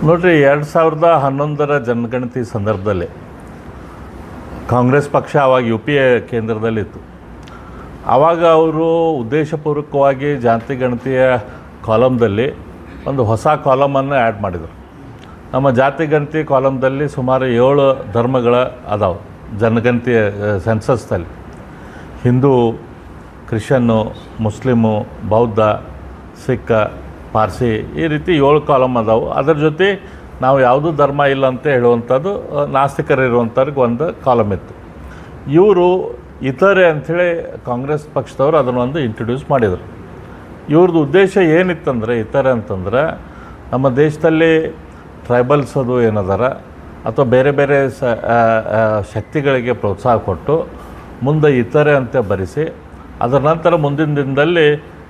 ನೋಡಿರಿ, 2011ರ ಜನಗಣತಿ ಸಂದರ್ಭದಲ್ಲಿ ಕಾಂಗ್ರೆಸ್ ಪಕ್ಷ ಆವಾಗ ಯು ಪಿ ಎ ಕೇಂದ್ರದಲ್ಲಿತ್ತು. ಆವಾಗ ಅವರು ಉದ್ದೇಶಪೂರ್ವಕವಾಗಿ ಜಾತಿ ಗಣತಿಯ ಕಾಲಮ್ದಲ್ಲಿ ಒಂದು ಹೊಸ ಕಾಲಮನ್ನು ಆ್ಯಡ್ ಮಾಡಿದರು. ನಮ್ಮ ಜಾತಿ ಗಣತಿ ಕಾಲಮ್ದಲ್ಲಿ ಸುಮಾರು 7 ಧರ್ಮಗಳ ಅದಾವೆ ಜನಗಣತಿಯ ಸೆನ್ಸಸ್ದಲ್ಲಿ. ಹಿಂದೂ, ಕ್ರಿಶ್ಚಿಯನ್ನು, ಮುಸ್ಲಿಮು, ಬೌದ್ಧ, ಸಿಖ್, ಪಾರ್ಸಿ, ಈ ರೀತಿ 7 ಕಾಲಮ್ ಅದಾವೆ. ಅದರ ಜೊತೆ ನಾವು ಯಾವುದೂ ಧರ್ಮ ಇಲ್ಲ ಅಂತ ಹೇಳುವಂಥದ್ದು ನಾಸ್ತಿಕರಿರುವಂಥವ್ರಿಗೆ ಒಂದು ಕಾಲಮ್ ಇತ್ತು. ಇವರು ಇತರೆ ಅಂಥೇಳಿ ಕಾಂಗ್ರೆಸ್ ಪಕ್ಷದವರು ಅದನ್ನೊಂದು ಇಂಟ್ರೊಡ್ಯೂಸ್ ಮಾಡಿದರು. ಇವ್ರದ್ದು ಉದ್ದೇಶ ಏನಿತ್ತಂದರೆ, ಇತರೆ ಅಂತಂದ್ರೆ ನಮ್ಮ ದೇಶದಲ್ಲಿ ಟ್ರೈಬಲ್ಸ್ ಅದು ಏನದಾರ ಅಥವಾ ಬೇರೆ ಬೇರೆ ಶಕ್ತಿಗಳಿಗೆ ಪ್ರೋತ್ಸಾಹ ಕೊಟ್ಟು ಮುಂದೆ ಇತರೆ ಅಂತ ಬರೆಸಿ ಅದರ ನಂತರ ಮುಂದಿನ ದಿನದಲ್ಲಿ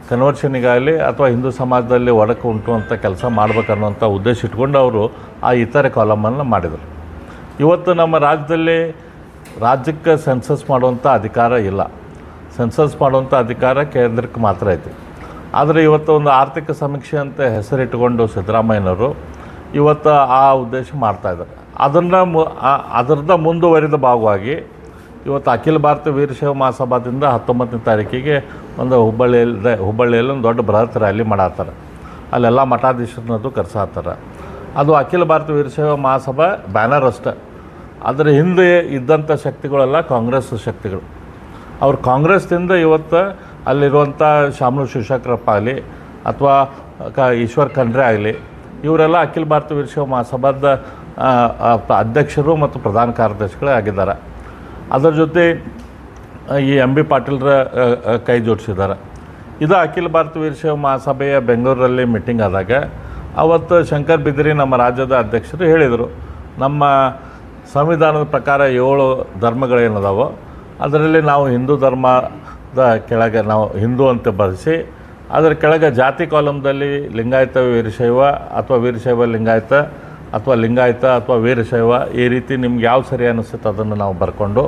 ಕನ್ವರ್ಷನಿಗಾಗಲಿ ಅಥವಾ ಹಿಂದೂ ಸಮಾಜದಲ್ಲಿ ಒಡಕು ಉಂಟು ಅಂತ ಕೆಲಸ ಮಾಡ್ಬೇಕನ್ನುವಂಥ ಉದ್ದೇಶ ಇಟ್ಕೊಂಡು ಅವರು ಆ ಇತರೆ ಕಾಲಮನ್ನು ಮಾಡಿದರು. ಇವತ್ತು ನಮ್ಮ ರಾಜ್ಯಕ್ಕೆ ಸೆನ್ಸಸ್ ಮಾಡುವಂಥ ಅಧಿಕಾರ ಇಲ್ಲ. ಸೆನ್ಸಸ್ ಮಾಡುವಂಥ ಅಧಿಕಾರ ಕೇಂದ್ರಕ್ಕೆ ಮಾತ್ರ ಐತಿ. ಆದರೆ ಇವತ್ತು ಒಂದು ಆರ್ಥಿಕ ಸಮೀಕ್ಷೆ ಅಂತ ಹೆಸರಿಟ್ಟುಕೊಂಡು ಸಿದ್ದರಾಮಯ್ಯನವರು ಇವತ್ತು ಆ ಉದ್ದೇಶ ಮಾಡ್ತಾಯಿದ್ದಾರೆ. ಅದರದ ಮುಂದುವರಿದ ಭಾಗವಾಗಿ ಇವತ್ತು ಅಖಿಲ ಭಾರತ ವೀರಶೈವ ಮಹಾಸಭಾದಿಂದ 19ನೇ ತಾರೀಕಿಗೆ ಒಂದು ಹುಬ್ಬಳ್ಳಿಯಲ್ಲಿ ಒಂದು ದೊಡ್ಡ ಬೃಹತ್ ರ್ಯಾಲಿ ಮಾಡತ್ತಾರೆ. ಅಲ್ಲೆಲ್ಲ ಮಠಾಧೀಶರನ್ನದು ಕರೆಸಾತಾರೆ. ಅದು ಅಖಿಲ ಭಾರತ ವೀರಶೈವ ಮಹಾಸಭಾ ಬ್ಯಾನರ್ ಅಷ್ಟೆ. ಅದರ ಹಿಂದೆ ಇದ್ದಂಥ ಶಕ್ತಿಗಳೆಲ್ಲ ಕಾಂಗ್ರೆಸ್ ಶಕ್ತಿಗಳು. ಅವ್ರು ಕಾಂಗ್ರೆಸ್ದಿಂದ ಇವತ್ತು ಅಲ್ಲಿರುವಂಥ ಶಾಮನೂರು ಶಿವಶಂಕರಪ್ಪ ಆಗಲಿ ಅಥವಾ ಈಶ್ವರ್ ಖಂಡ್ರೆ ಆಗಲಿ, ಇವರೆಲ್ಲ ಅಖಿಲ ಭಾರತ ವೀರಶೈವ ಮಹಾಸಭಾದ ಅಧ್ಯಕ್ಷರು ಮತ್ತು ಪ್ರಧಾನ ಕಾರ್ಯದರ್ಶಿಗಳೇ ಆಗಿದ್ದಾರೆ. ಅದರ ಜೊತೆ ಈ MB ಪಾಟೀಲ್ರ ಕೈ ಜೋಡಿಸಿದ್ದಾರೆ. ಇದು ಅಖಿಲ ಭಾರತ ವೀರಶೈವ ಮಹಾಸಭೆಯ ಬೆಂಗಳೂರಲ್ಲಿ ಮೀಟಿಂಗ್ ಆದಾಗ ಅವತ್ತು ಶಂಕರ್ ಬಿದರಿ ನಮ್ಮ ರಾಜ್ಯದ ಅಧ್ಯಕ್ಷರು ಹೇಳಿದರು, ನಮ್ಮ ಸಂವಿಧಾನದ ಪ್ರಕಾರ 7 ಧರ್ಮಗಳೇನದಾವೋ ಅದರಲ್ಲಿ ನಾವು ಹಿಂದೂ ಧರ್ಮದ ಕೆಳಗೆ ನಾವು ಹಿಂದೂ ಅಂತ ಬರೆಸಿ ಅದರ ಕೆಳಗೆ ಜಾತಿ ಕಾಲಮ್ದಲ್ಲಿ ಲಿಂಗಾಯತ ವೀರಶೈವ ಅಥವಾ ವೀರಶೈವ ಲಿಂಗಾಯತ ಅಥವಾ ಲಿಂಗಾಯತ ಅಥವಾ ವೀರಶೈವ ಈ ರೀತಿ ನಿಮ್ಗೆ ಯಾವ ಸರಿ ಅನ್ನಿಸುತ್ತೆ ಅದನ್ನು ನಾವು ಬರ್ಕೊಂಡು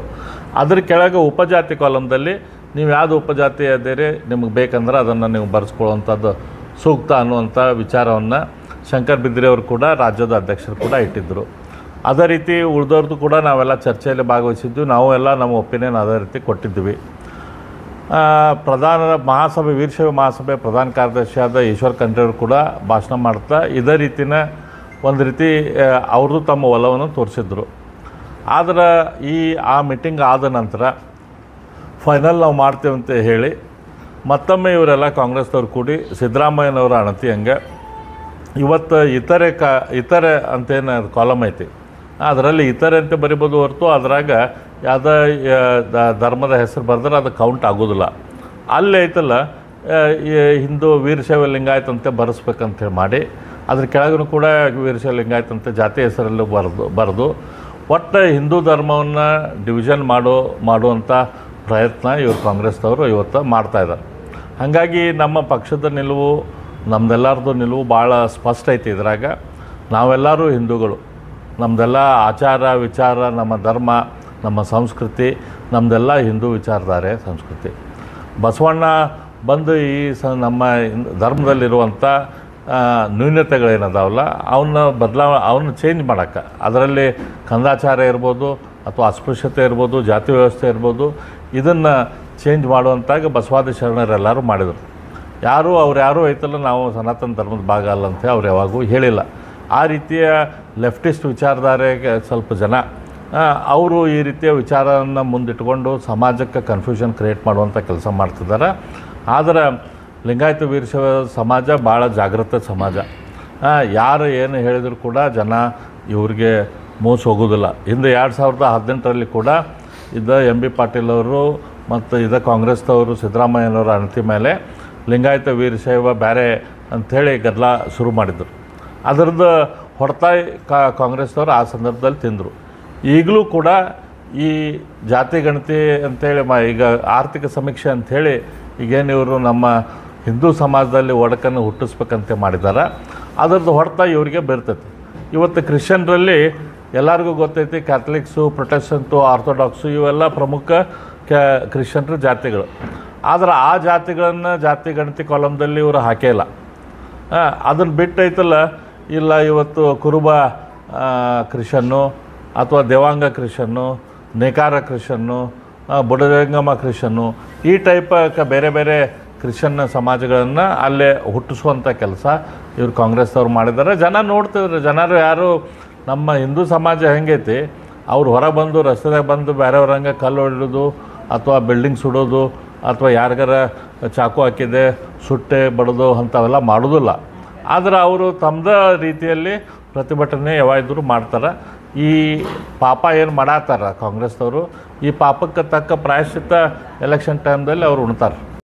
ಅದ್ರ ಕೆಳಗೆ ಉಪಜಾತಿ ಕಾಲಮ್ದಲ್ಲಿ ನೀವು ಯಾವುದು ಉಪಜಾತಿ ಅದೇರಿ ನಿಮಗೆ ಬೇಕಂದ್ರೆ ಅದನ್ನು ನೀವು ಬರೆಸ್ಕೊಳ್ಳುವಂಥದ್ದು ಸೂಕ್ತ ಅನ್ನುವಂಥ ವಿಚಾರವನ್ನು ಶಂಕರ್ ಬಿದ್ರಿ ಅವರು ಕೂಡ ರಾಜ್ಯದ ಅಧ್ಯಕ್ಷರು ಕೂಡ ಇಟ್ಟಿದ್ದರು. ಅದೇ ರೀತಿ ಉಳಿದವ್ರದ್ದು ಕೂಡ ನಾವೆಲ್ಲ ಚರ್ಚೆಯಲ್ಲಿ ಭಾಗವಹಿಸಿದ್ದು, ನಾವು ಎಲ್ಲ ನಮ್ಮ ಒಪಿನಿಯನ್ ಅದೇ ರೀತಿ ಕೊಟ್ಟಿದ್ವಿ. ಪ್ರಧಾನ ಮಹಾಸಭೆ ವೀರಶೈವ ಮಹಾಸಭೆ ಪ್ರಧಾನ ಕಾರ್ಯದರ್ಶಿಯಾದ ಈಶ್ವರ್ ಖಂಡ್ರೆ ಅವರು ಕೂಡ ಭಾಷಣ ಮಾಡ್ತಾ ಇದೇ ರೀತಿಯ ಒಂದು ರೀತಿ ಅವ್ರದ್ದು ತಮ್ಮ ಒಲವನ್ನು ತೋರಿಸಿದ್ರು. ಆದರೆ ಆ ಮೀಟಿಂಗ್ ಆದ ನಂತರ ಫೈನಲ್ ನಾವು ಮಾಡ್ತೇವೆ ಅಂತ ಹೇಳಿ ಮತ್ತೊಮ್ಮೆ ಇವರೆಲ್ಲ ಕಾಂಗ್ರೆಸ್ದವ್ರು ಕೂಡಿ ಸಿದ್ದರಾಮಯ್ಯನವರ ಅಣತಿ ಹಂಗೆ ಇವತ್ತು ಇತರೆ ಅಂತೇನು ಕಾಲಮ್ ಐತಿ, ಅದರಲ್ಲಿ ಇತರೆ ಅಂತ ಬರಿಬೋದು ಹೊರತು ಅದ್ರಾಗ ಯಾವುದೇ ಧರ್ಮದ ಹೆಸರು ಬರೆದ್ರೆ ಅದು ಕೌಂಟ್ ಆಗೋದಿಲ್ಲ. ಅಲ್ಲಿ ಐತಲ್ಲ ಹಿಂದೂ ವೀರಶೈವ ಲಿಂಗಾಯತ ಅಂತ ಬರೆಸ್ಬೇಕಂತೇಳಿ ಮಾಡಿ ಅದ್ರ ಕೆಳಗೂ ಕೂಡ ವೀರಶೈವ ಲಿಂಗಾಯತ ಅಂತ ಜಾತಿ ಹೆಸರಲ್ಲೂ ಬರೆದು ಒಟ್ಟು ಹಿಂದೂ ಧರ್ಮವನ್ನು ಡಿವಿಷನ್ ಮಾಡುವಂಥ ಪ್ರಯತ್ನ ಇವರು ಕಾಂಗ್ರೆಸ್ದವರು ಇವತ್ತು ಮಾಡ್ತಾಯಿದ್ದಾರೆ. ಹಾಗಾಗಿ ನಮ್ಮ ಪಕ್ಷದ ನಿಲುವು, ನಮ್ಮದೆಲ್ಲರದ್ದು ನಿಲುವು ಭಾಳ ಸ್ಪಷ್ಟ ಐತಿ. ಇದ್ರಾಗ ನಾವೆಲ್ಲರೂ ಹಿಂದೂಗಳು, ನಮ್ಮದೆಲ್ಲ ಆಚಾರ ವಿಚಾರ, ನಮ್ಮ ಧರ್ಮ, ನಮ್ಮ ಸಂಸ್ಕೃತಿ, ನಮ್ಮದೆಲ್ಲ ಹಿಂದೂ ವಿಚಾರಧಾರೆ ಸಂಸ್ಕೃತಿ. ಬಸವಣ್ಣ ಬಂದು ನಮ್ಮ ಧರ್ಮದಲ್ಲಿರುವಂಥ ನ್ಯೂನತೆಗಳೇನದಾವಲ್ಲ ಅವನ್ನ ಚೇಂಜ್ ಮಾಡೋಕ್ಕೆ, ಅದರಲ್ಲಿ ಕಂದಾಚಾರ ಇರ್ಬೋದು ಅಥವಾ ಅಸ್ಪೃಶ್ಯತೆ ಇರ್ಬೋದು, ಜಾತಿ ವ್ಯವಸ್ಥೆ ಇರ್ಬೋದು, ಇದನ್ನು ಚೇಂಜ್ ಮಾಡುವಂತಾಗ ಬಸವಾದಿ ಶರಣರೆಲ್ಲರೂ ಮಾಡಿದರು. ಅವ್ರು ಐತಲ್ಲ ನಾವು ಸನಾತನ ಧರ್ಮದ ಭಾಗ ಅಲ್ಲ ಅಂತ ಅವ್ರು ಯಾವಾಗೂ ಹೇಳಿಲ್ಲ. ಆ ರೀತಿಯ ಲೆಫ್ಟಿಸ್ಟ್ ವಿಚಾರಧಾರೆಗೆ ಸ್ವಲ್ಪ ಜನ ಅವರು ಈ ರೀತಿಯ ವಿಚಾರವನ್ನು ಮುಂದಿಟ್ಕೊಂಡು ಸಮಾಜಕ್ಕೆ ಕನ್ಫ್ಯೂಷನ್ ಕ್ರಿಯೇಟ್ ಮಾಡುವಂಥ ಕೆಲಸ ಮಾಡ್ತಿದ್ದಾರೆ. ಆದರೆ ಲಿಂಗಾಯತ ವೀರಶೈವ ಸಮಾಜ ಭಾಳ ಜಾಗೃತ ಸಮಾಜ. ಯಾರು ಏನು ಹೇಳಿದರೂ ಕೂಡ ಜನ ಇವ್ರಿಗೆ ಮೋಸ ಹೋಗೋದಿಲ್ಲ. ಹಿಂದೆ 2018ರಲ್ಲಿ ಕೂಡ MB ಪಾಟೀಲ್ ಅವರು ಮತ್ತು ಕಾಂಗ್ರೆಸ್ದವರು ಸಿದ್ದರಾಮಯ್ಯನವರ ಅಣತಿ ಮೇಲೆ ಲಿಂಗಾಯತ ವೀರಶೈವ ಬೇರೆ ಅಂಥೇಳಿ ಗದ್ದಲ ಶುರು ಮಾಡಿದರು. ಅದರದ್ದು ಹೊರತಾಯಿ ಕಾಂಗ್ರೆಸ್ದವರು ಆ ಸಂದರ್ಭದಲ್ಲಿ ತಿಂದರು. ಈಗಲೂ ಕೂಡ ಈ ಜಾತಿ ಗಣತಿ ಅಂಥೇಳಿ ಈಗ ಆರ್ಥಿಕ ಸಮೀಕ್ಷೆ ಅಂಥೇಳಿ ಈಗೇನು ಇವರು ನಮ್ಮ ಹಿಂದೂ ಸಮಾಜದಲ್ಲಿ ಒಡಕನ್ನು ಹುಟ್ಟಿಸ್ಬೇಕಂತೆ ಮಾಡಿದ್ದಾರೆ, ಅದರದ್ದು ಹೊರತಾಯಿ ಇವರಿಗೆ ಬರ್ತೈತಿ. ಇವತ್ತು ಕ್ರಿಶ್ಚಿಯನ್ರಲ್ಲಿ ಎಲ್ಲರಿಗೂ ಗೊತ್ತೈತಿ, ಕ್ಯಾಥಲಿಕ್ಸು, ಪ್ರೊಟೆಸ್ಟೆಂಟು, ಆರ್ಥೋಡಾಕ್ಸು ಇವೆಲ್ಲ ಪ್ರಮುಖ ಕ್ರಿಶ್ಚಿಯನ್ರ ಜಾತಿಗಳು. ಆದರೆ ಆ ಜಾತಿಗಳನ್ನು ಜಾತಿ ಗಣತಿ ಕಾಲಮ್ದಲ್ಲಿ ಇವರು ಹಾಕೇ ಇಲ್ಲ. ಅದನ್ನು ಬಿಟ್ಟೈತಲ್ಲ ಇಲ್ಲ ಇವತ್ತು ಕುರುಬ ಕ್ರಿಶ್ಚನ್ನು ಅಥವಾ ದೇವಾಂಗ ಕ್ರಿಶ್ಚನ್ನು, ನೇಕಾರ ಕ್ರಿಶ್ಚನ್ನು, ಬುಡಜಂಗಮ ಕ್ರಿಶ್ಚನ್ನು, ಈ ಟೈಪ್ ಬೇರೆ ಬೇರೆ ಕ್ರಿಶ್ಚನ್ ಸಮಾಜಗಳನ್ನು ಅಲ್ಲೇ ಹುಟ್ಟಿಸುವಂಥ ಕೆಲಸ ಇವರು ಕಾಂಗ್ರೆಸ್ದವ್ರು ಮಾಡಿದ್ದಾರೆ. ಜನ ನೋಡ್ತಿದ್ರು. ಜನರು ಯಾರು ನಮ್ಮ ಹಿಂದೂ ಸಮಾಜ ಹೆಂಗೈತಿ, ಅವ್ರು ಹೊರಗೆ ಬಂದು ರಸ್ತೆದಾಗ ಬಂದು ಬೇರೆಯವ್ರಂಗೆ ಕಲ್ಲು ಹೊಡಿಯೋದು ಅಥವಾ ಬಿಲ್ಡಿಂಗ್ ಸುಡೋದು ಅಥವಾ ಯಾರಿಗಾರ ಚಾಕು ಹಾಕಿದೆ ಸುಟ್ಟೆ ಬಡೋದು ಅಂಥವೆಲ್ಲ ಮಾಡೋದಿಲ್ಲ. ಆದರೆ ಅವರು ತಮ್ಮದೇ ರೀತಿಯಲ್ಲಿ ಪ್ರತಿಭಟನೆ ಯಾವಾಗಿದ್ದರೂ ಮಾಡ್ತಾರೆ. ಈ ಪಾಪ ಏನು ಮಾಡಾತ್ತಾರ ಕಾಂಗ್ರೆಸ್ದವರು, ಈ ಪಾಪಕ್ಕೆ ತಕ್ಕ ಪ್ರಾಯಶ್ಚಿತ್ತ ಎಲೆಕ್ಷನ್ ಟೈಮ್ದಲ್ಲಿ ಅವ್ರು ಉಣ್ತಾರೆ.